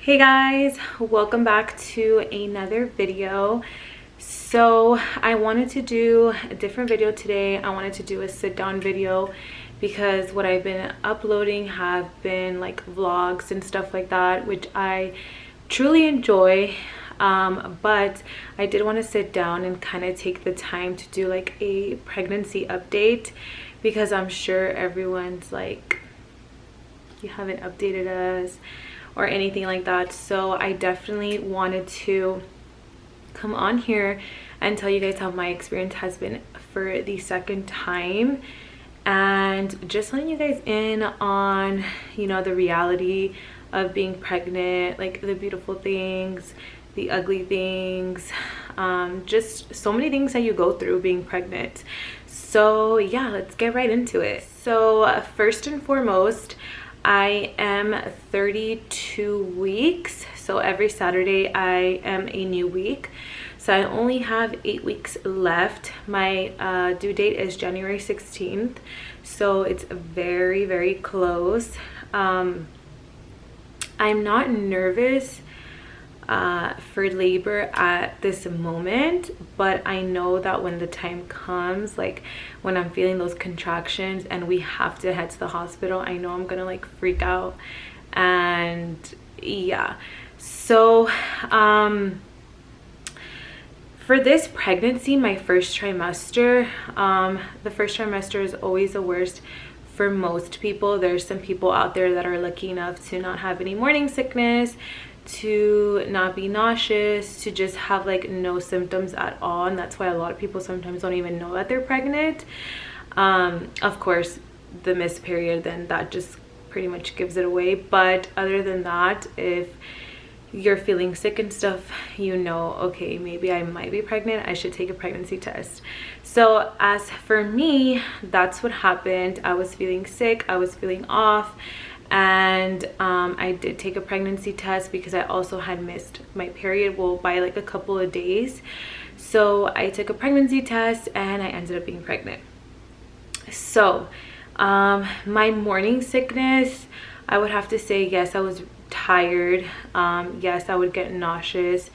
Hey guys, welcome back to another video. So I wanted to do a different video today. I wanted to do a sit down video because what I've been uploading have been like vlogs and stuff like that, which I truly enjoy. But I did want to sit down and kind of take the time to do like a pregnancy update, because I'm sure everyone's like, you haven't updated us or anything like that. So I definitely wanted to come on here and tell you guys how my experience has been for the second time, and just letting you guys in on, you know, the reality of being pregnant, like the beautiful things, the ugly things, just so many things that you go through being pregnant. So yeah, let's get right into it. So first and foremost, I am 32 weeks, so every Saturday I am a new week. So I only have 8 weeks left. My due date is January 16th, so it's very, very close. I'm not nervous for labor at this moment, but I know that when the time comes, like when I'm feeling those contractions and we have to head to the hospital, I know I'm gonna like freak out. And yeah, so for this pregnancy, my first trimester, the first trimester is always the worst for most people. There's some people out there that are lucky enough to not have any morning sickness, to not be nauseous, to just have like no symptoms at all, and that's why a lot of people sometimes don't even know that they're pregnant. Of course, the missed period, then that just pretty much gives it away. But other than that, if you're feeling sick and stuff, you know, okay, maybe I might be pregnant, I should take a pregnancy test. So as for me, that's what happened. I was feeling sick, I was feeling off, and I did take a pregnancy test because I also had missed my period, well, by like a couple of days. So I took a pregnancy test and I ended up being pregnant. So my morning sickness, I would have to say, yes, I was tired. Yes, I would get nauseous,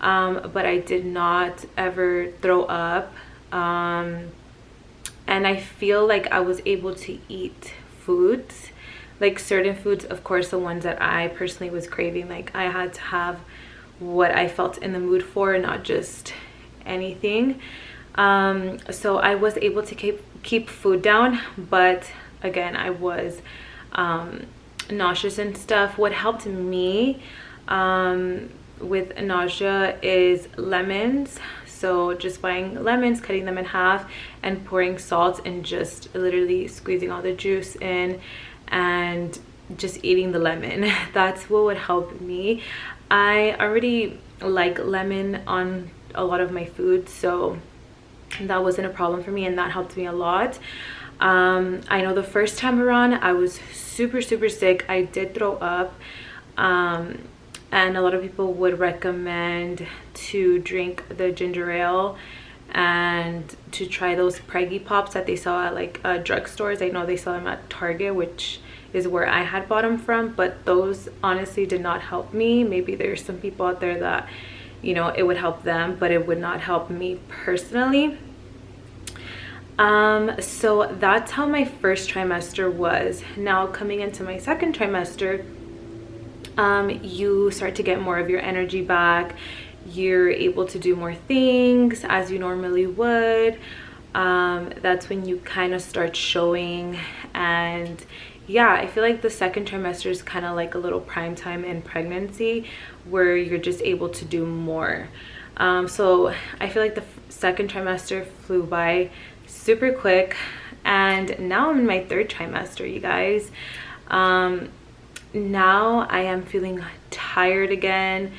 but I did not ever throw up. And I feel like I was able to eat foods, like certain foods, of course, the ones that I personally was craving. Like I had to have what I felt in the mood for, not just anything. So I was able to keep food down, but again, I was nauseous and stuff. What helped me with nausea is lemons. So just buying lemons, cutting them in half and pouring salt and just literally squeezing all the juice in and just eating the lemon. That's what would help me. I already like lemon on a lot of my food, so that wasn't a problem for me, and that helped me a lot. I know the first time around I was super sick. I did throw up, and a lot of people would recommend to drink the ginger ale and to try those Preggy Pops that they sell at like drugstores. I know they sell them at Target, which is where I had bought them from, but those honestly did not help me. Maybe there's some people out there that, you know, it would help them, but it would not help me personally. So that's how my first trimester was. Now coming into my second trimester, you start to get more of your energy back. You're able to do more things as you normally would. That's when you kind of start showing. And yeah, I feel like the second trimester is kind of like a little prime time in pregnancy where you're just able to do more. So I feel like the second trimester flew by super quick, and now I'm in my third trimester, you guys. Now I am feeling tired again.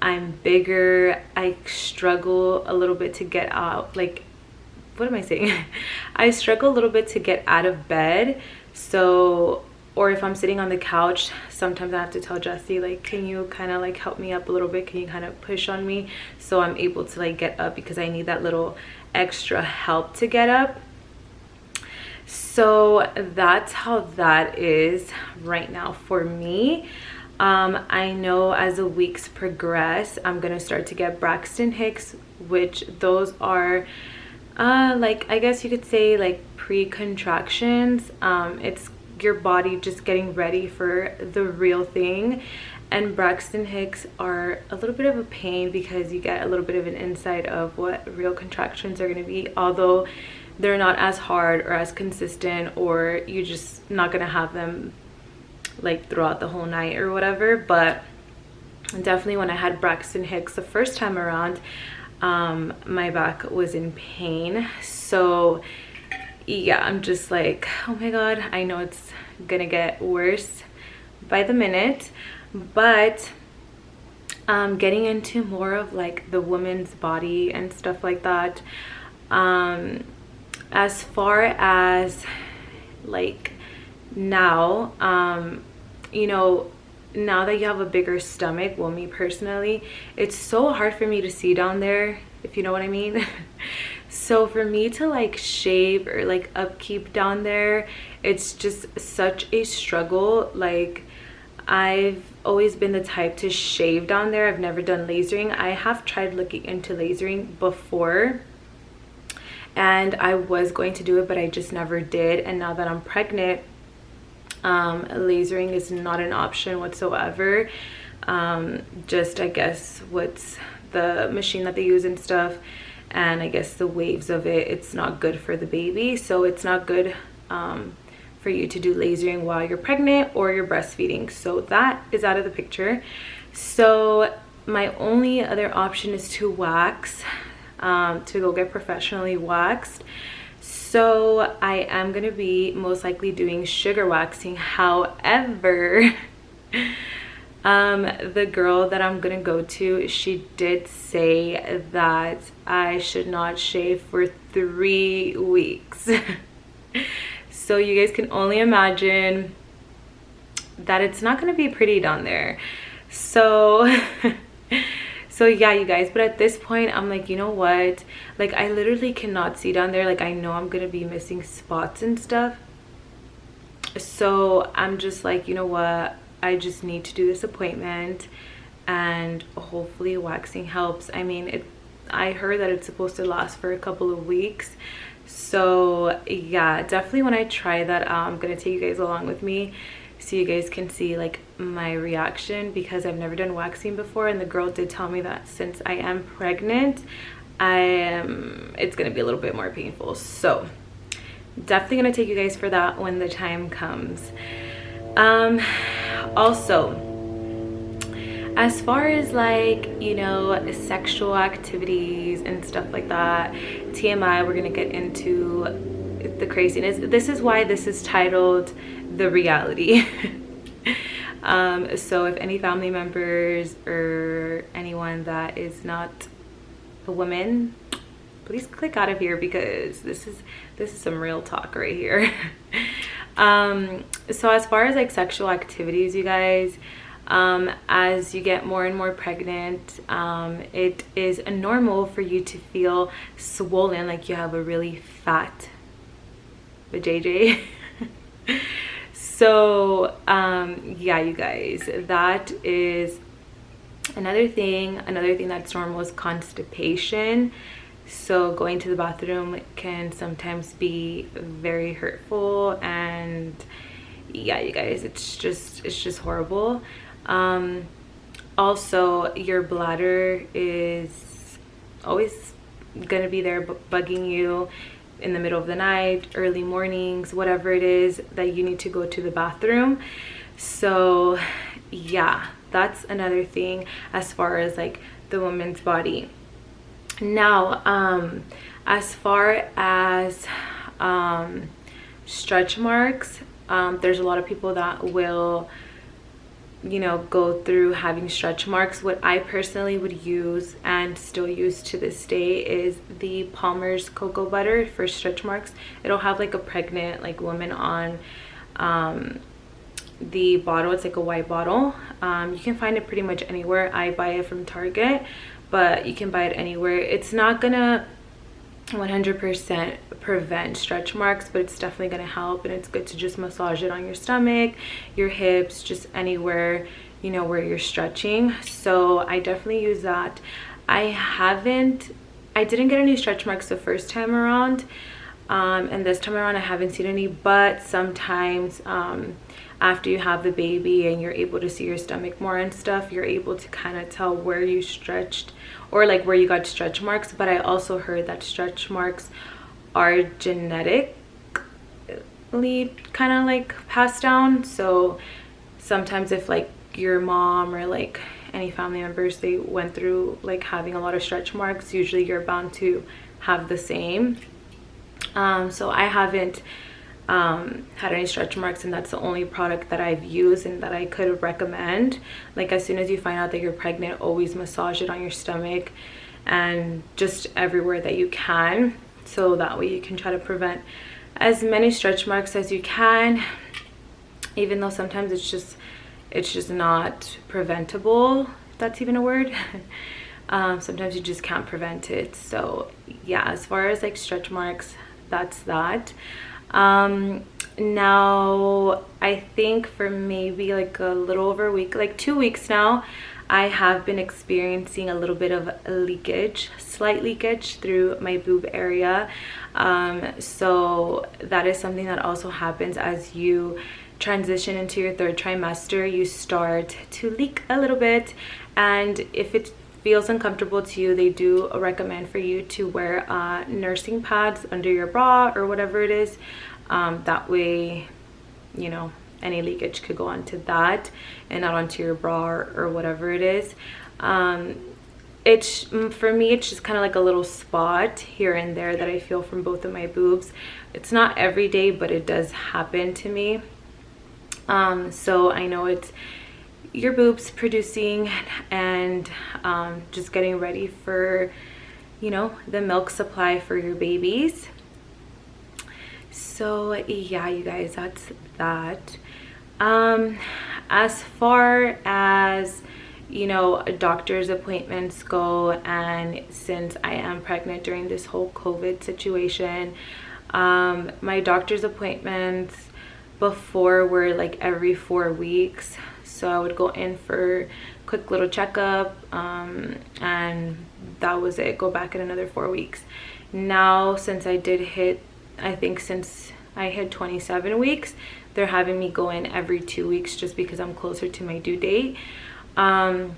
I'm bigger. I struggle a little bit to get out, like, what am I saying? I struggle a little bit to get out of bed. So, or if I'm sitting on the couch, sometimes I have to tell Jesse, like, can you kind of like help me up a little bit? Can you kind of push on me so I'm able to like get up, because I need that little extra help to get up. So that's how that is right now for me. I know as the weeks progress, I'm gonna start to get Braxton Hicks, which those are like, I guess you could say, like pre-contractions. It's your body just getting ready for the real thing. And Braxton Hicks are a little bit of a pain because you get a little bit of an insight of what real contractions are going to be, although they're not as hard or as consistent, or you're just not going to have them like throughout the whole night or whatever. But definitely when I had Braxton Hicks the first time around, my back was in pain. So yeah, I'm just like, oh my god, I know it's gonna get worse by the minute. But getting into more of like the woman's body and stuff like that, as far as like now, you know, now that you have a bigger stomach, well, me personally, it's so hard for me to see down there, if you know what I mean. So for me to like shave or like upkeep down there, it's just such a struggle. Like, I've always been the type to shave down there. I've never done lasering. I have tried looking into lasering before, and I was going to do it, but I just never did. And now that I'm pregnant, lasering is not an option whatsoever. Just, I guess, what's the machine that they use and stuff, and I guess the waves of it, it's not good for the baby. So it's not good for you to do lasering while you're pregnant or you're breastfeeding. So that is out of the picture. So my only other option is to wax, to go get professionally waxed. So I am going to be most likely doing sugar waxing. However, the girl that I'm going to go to, she did say that I should not shave for 3 weeks. So you guys can only imagine that it's not going to be pretty down there. So so yeah, you guys, but at this point I'm like, you know what, like I literally cannot see down there. Like, I know I'm gonna be missing spots and stuff, so I'm just like, you know what, I just need to do this appointment, and hopefully waxing helps. I mean, I heard that it's supposed to last for a couple of weeks. So yeah, definitely when I try that, I'm gonna take you guys along with me so you guys can see like my reaction, because I've never done waxing before, and the girl did tell me that since I am pregnant, it's gonna be a little bit more painful. So definitely gonna take you guys for that when the time comes. Also, as far as like, you know, sexual activities and stuff like that, TMI, we're gonna get into the craziness. This is why this is titled The Reality. So if any family members or anyone that is not a woman, please click out of here, because this is some real talk right here. So as far as like sexual activities, you guys, as you get more and more pregnant, it is normal for you to feel swollen, like you have a really fat vajayjay. So yeah, you guys, that is another thing that's normal is constipation. So going to the bathroom can sometimes be very hurtful, and yeah, you guys, it's just horrible. Also, your bladder is always gonna be there bugging you in the middle of the night, early mornings, whatever it is that you need to go to the bathroom. So yeah, that's another thing as far as like the woman's body. Now, as far as stretch marks, there's a lot of people that will, you know, go through having stretch marks. What I personally would use and still use to this day is the Palmer's cocoa butter for stretch marks. It'll have like a pregnant like woman on the bottle. It's like a white bottle. You can find it pretty much anywhere. I buy it from Target, but you can buy it anywhere. It's not gonna 100% prevent stretch marks, but it's definitely gonna help, and it's good to just massage it on your stomach, your hips, just anywhere you know, where you're stretching. So I definitely use that. I didn't get any stretch marks the first time around, and this time around I haven't seen any, but sometimes after you have the baby and you're able to see your stomach more and stuff, you're able to kind of tell where you stretched or like where you got stretch marks. But I also heard that stretch marks are genetically kind of like passed down. So sometimes if like your mom or like any family members, they went through like having a lot of stretch marks, usually you're bound to have the same. So I haven't had any stretch marks, and that's the only product that I've used and that I could recommend. Like as soon as you find out that you're pregnant, always massage it on your stomach and just everywhere that you can, so that way you can try to prevent as many stretch marks as you can, even though sometimes it's just not preventable, if that's even a word. Sometimes you just can't prevent it. So yeah, as far as like stretch marks, that's that. Now I think for maybe like a little over a week, like 2 weeks now, I have been experiencing a little bit of leakage, slight leakage through my boob area. So that is something that also happens as you transition into your third trimester. You start to leak a little bit, and if it feels uncomfortable to you, they do recommend for you to wear nursing pads under your bra or whatever it is. That way, you know, any leakage could go onto that and not onto your bra or whatever it is. It's, for me, it's just kind of like a little spot here and there that I feel from both of my boobs. It's not every day, but it does happen to me. So I know it's your boobs producing and just getting ready for, you know, the milk supply for your babies. So yeah, you guys, that's that. As far as, you know, doctor's appointments go, and since I am pregnant during this whole COVID situation, my doctor's appointments before were like every 4 weeks. So I would go in for a quick little checkup, and that was it. Go back in another 4 weeks. Now, since I did hit, I think since I hit 27 weeks, they're having me go in every 2 weeks just because I'm closer to my due date. As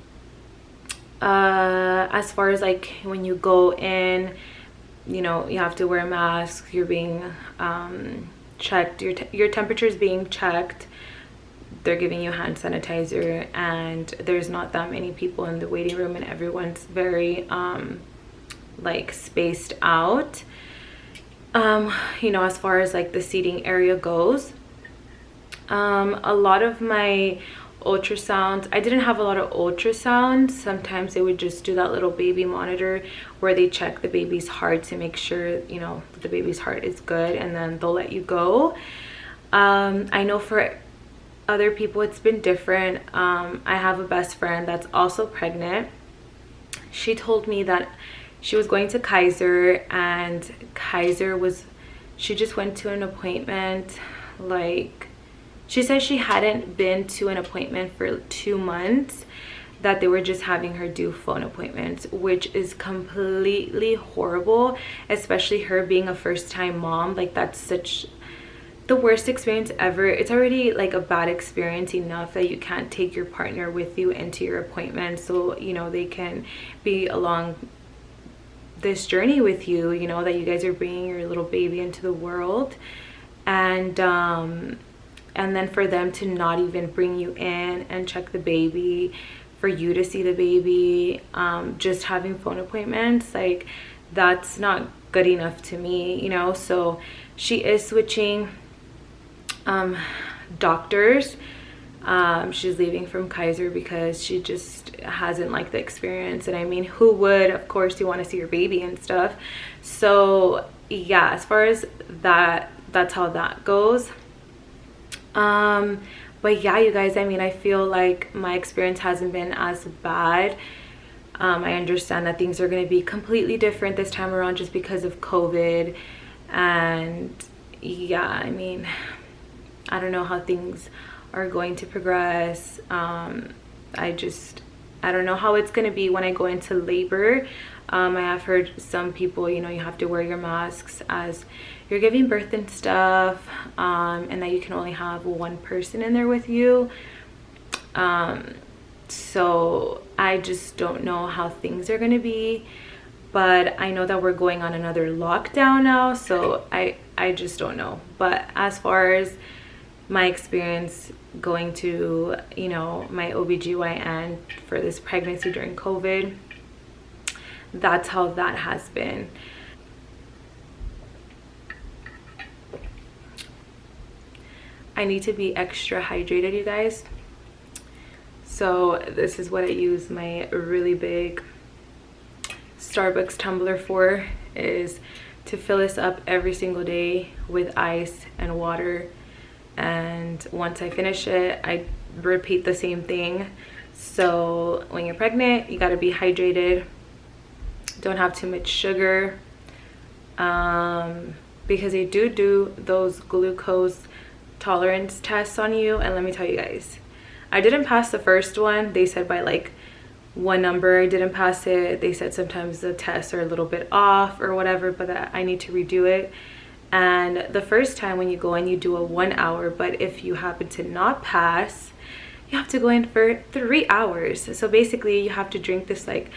far as like when you go in, you know, you have to wear a mask. You're being checked. Your temperature is being checked. They're giving you hand sanitizer, and there's not that many people in the waiting room, and everyone's very like spaced out. You know, as far as like the seating area goes, a lot of my ultrasounds, I didn't have a lot of ultrasounds. Sometimes they would just do that little baby monitor where they check the baby's heart to make sure, you know, the baby's heart is good, and then they'll let you go. I know for other people it's been different. I have a best friend that's also pregnant. She told me that she was going to Kaiser, and she just went to an appointment. Like, she said she hadn't been to an appointment for 2 months, that they were just having her do phone appointments, which is completely horrible, especially her being a first-time mom. Like, that's such the worst experience ever. It's already like a bad experience enough that you can't take your partner with you into your appointment, so you know they can be along this journey with you, you know, that you guys are bringing your little baby into the world. And then for them to not even bring you in and check the baby, for you to see the baby, just having phone appointments, like, that's not good enough to me, you know. So she is switching doctors. She's leaving from Kaiser because she just hasn't liked the experience. And I mean, who would? Of course you want to see your baby and stuff. So yeah, as far as that, that's how that goes. But yeah, you guys, I mean, I feel like my experience hasn't been as bad. I understand that things are going to be completely different this time around just because of COVID. And yeah, I mean, I don't know how things are going to progress. I don't know how it's going to be when I go into labor. I have heard some people, you know, you have to wear your masks as you're giving birth and stuff, and that you can only have one person in there with you. So I just don't know how things are going to be, but I know that we're going on another lockdown now, so I just don't know. But as far as my experience going to, you know, my OBGYN for this pregnancy during COVID, that's how that has been. I need to be extra hydrated, you guys. So this is what I use my really big Starbucks tumbler for, is to fill this up every single day with ice and water. And once I finish it, I repeat the same thing. So when you're pregnant, you got to be hydrated. Don't have too much sugar, because they do those glucose tolerance tests on you. And let me tell you guys, I didn't pass the first one. They said by like one number I didn't pass it. They said sometimes the tests are a little bit off or whatever, but that I need to redo it. And the first time when you go in, you do a 1 hour, but if you happen to not pass, you have to go in for 3 hours. So basically you have to drink this, like,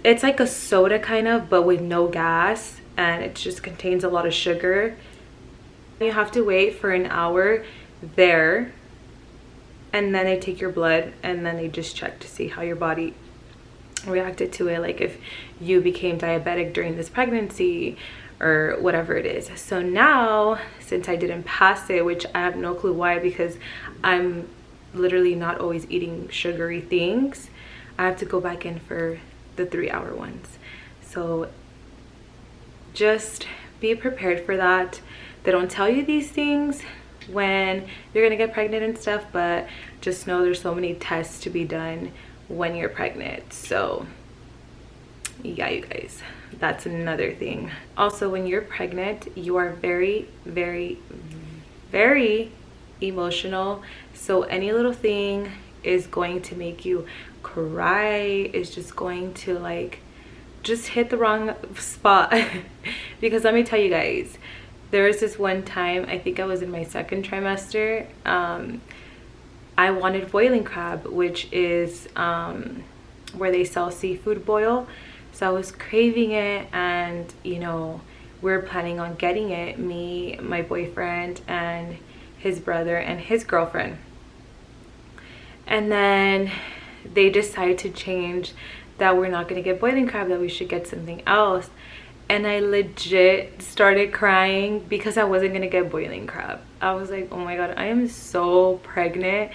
it's like a soda kind of, but with no gas, and it just contains a lot of sugar. You have to wait for an hour there, and then they take your blood, and then they just check to see how your body reacted to it, like if you became diabetic during this pregnancy or whatever it is. So now, since I didn't pass it, which I have no clue why, because I'm literally not always eating sugary things, I have to go back in for the 3 hour ones. So just be prepared for that. They don't tell you these things when you're gonna get pregnant and stuff, but just know there's so many tests to be done when you're pregnant. So yeah, you guys, that's another thing. Also, when you're pregnant, you are very, very, very emotional. So any little thing is going to make you cry, is just going to like just hit the wrong spot. Because let me tell you guys, there was this one time, I think I was in my second trimester, I wanted boiling crab, which is where they sell seafood boil. So I was craving it, and you know, we're planning on getting it, me, my boyfriend, and his brother and his girlfriend. And then they decided to change that we're not going to get boiling crab, that we should get something else. And I legit started crying because I wasn't going to get boiling crab. I was like, oh my god, I am so pregnant,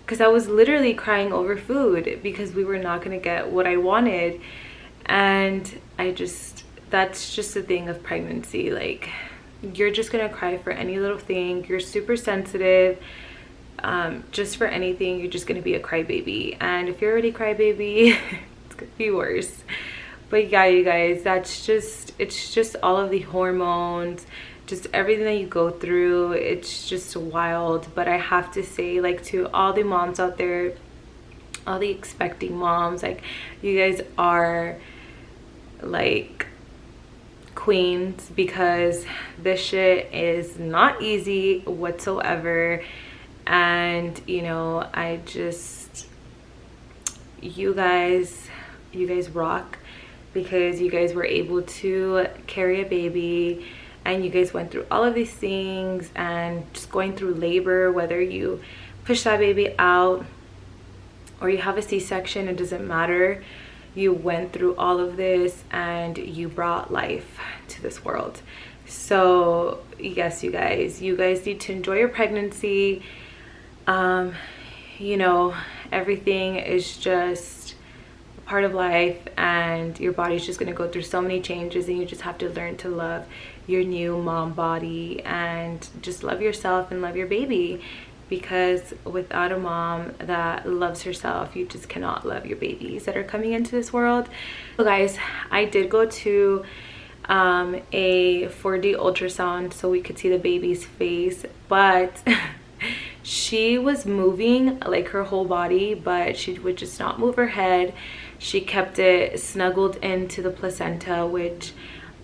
because I was literally crying over food because we were not going to get what I wanted. And that's just the thing of pregnancy, like you're just gonna cry for any little thing. You're super sensitive, just for anything. You're just gonna be a crybaby, and if you're already crybaby, it's gonna be worse. But yeah, you guys, it's just all of the hormones, just everything that you go through. It's just wild. But I have to say, like, to all the moms out there, all the expecting moms, like, you guys are like queens, because this shit is not easy whatsoever. And you know, you guys rock, because you guys were able to carry a baby, and you guys went through all of these things, and just going through labor, whether you push that baby out or you have a C-section, it doesn't matter. You went through all of this, and you brought life to this world. So yes, you guys need to enjoy your pregnancy. You know, everything is just a part of life, and your body's just going to go through so many changes, and you just have to learn to love your new mom body, and just love yourself and love your baby. Because without a mom that loves herself, you just cannot love your babies that are coming into this world. So guys, I did go to a 4D ultrasound so we could see the baby's face, but She was moving like her whole body, but she would just not move her head. She kept it snuggled into the placenta, which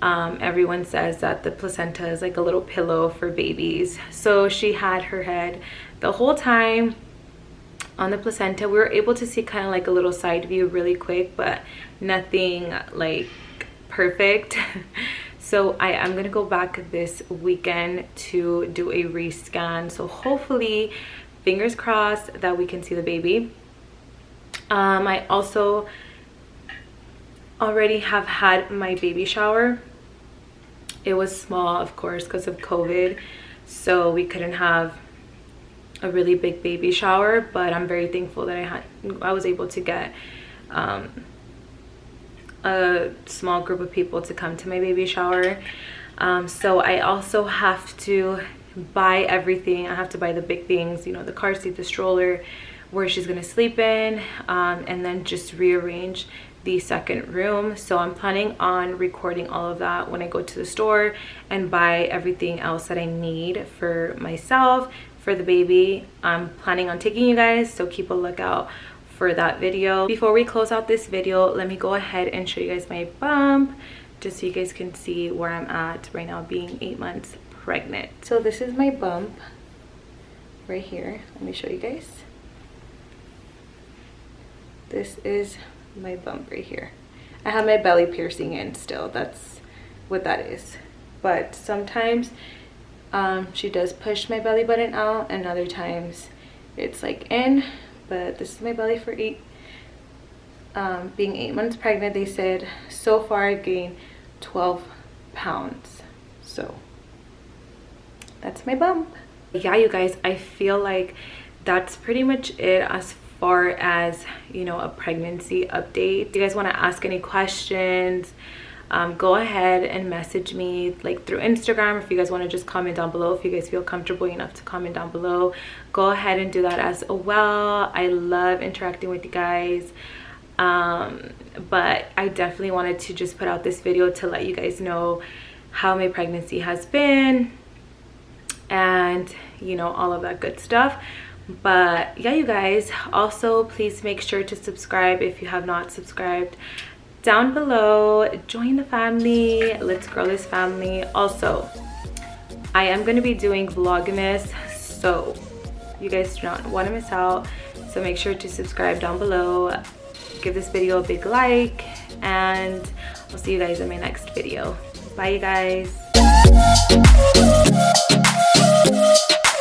everyone says that the placenta is like a little pillow for babies. So she had her head the whole time on the placenta. We were able to see kind of like a little side view really quick, but nothing like perfect. So I am gonna go back this weekend to do a rescan. So hopefully, fingers crossed, that we can see the baby. I also already have had my baby shower. It was small, of course, because of COVID, so we couldn't have a really big baby shower, but I'm very thankful that I was able to get a small group of people to come to my baby shower. So I also have to buy everything. I have to buy the big things, you know, the car seat, the stroller, where she's gonna sleep in, and then just rearrange the second room. So I'm planning on recording all of that when I go to the store and buy everything else that I need for myself, for the baby. I'm planning on taking you guys, so keep a lookout for that video. Before we close out this video, let me go ahead and show you guys my bump, just so you guys can see where I'm at right now, being 8 months pregnant. So this is my bump right here. Let me show you guys. This is my bump right here. I have my belly piercing in still. That's what that is. But sometimes she does push my belly button out, and other times it's like in. But this is my belly for being 8 months pregnant. They said so far I've gained 12 pounds. So that's my bump. Yeah, you guys, I feel like that's pretty much it as far as, you know, a pregnancy update. If you guys want to ask any questions, go ahead and message me like through Instagram. If you guys want to just comment down below, if you guys feel comfortable enough to comment down below, go ahead and do that as well. I love interacting with you guys. But I definitely wanted to just put out this video to let you guys know how my pregnancy has been, and you know, all of that good stuff. But yeah, you guys, also please make sure to subscribe if you have not subscribed down below. Join the family. Let's grow this family. Also, I am going to be doing Vlogmas, so you guys do not want to miss out. So make sure to subscribe down below, give this video a big like, and I'll see you guys in my next video. Bye, you guys.